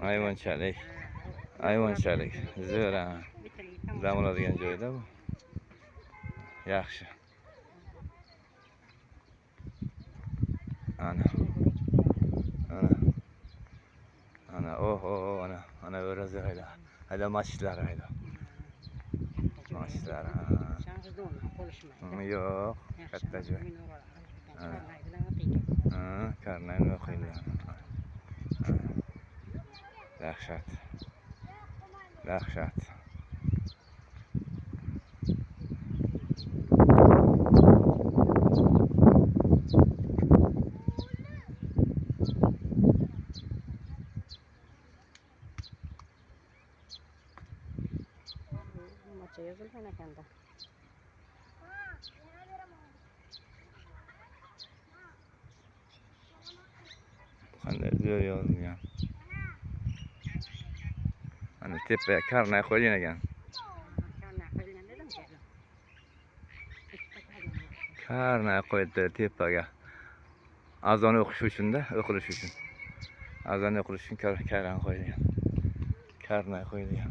Ayvonchalik. Ayvonchalik. Zo'r ha. Dam oladigan joyda bu. Yaxshi. Ana. Oho, ana o'razi hayda. Hayda masjidlar hayda. Masjidlar. Yo'q, katta joy. Karnayni o'qiydi. Dahshat. Dahshat. Yozilgan ekanda. Qanday zo'r yozilgan. Ana tepaga karnay qo'ygan ekan. Karnay qo'ydi tepaga. Azon o'qish uchun-da, o'qilish uchun. Azon o'qilish uchun karnay qo'yilgan. Karnay qo'yilgan.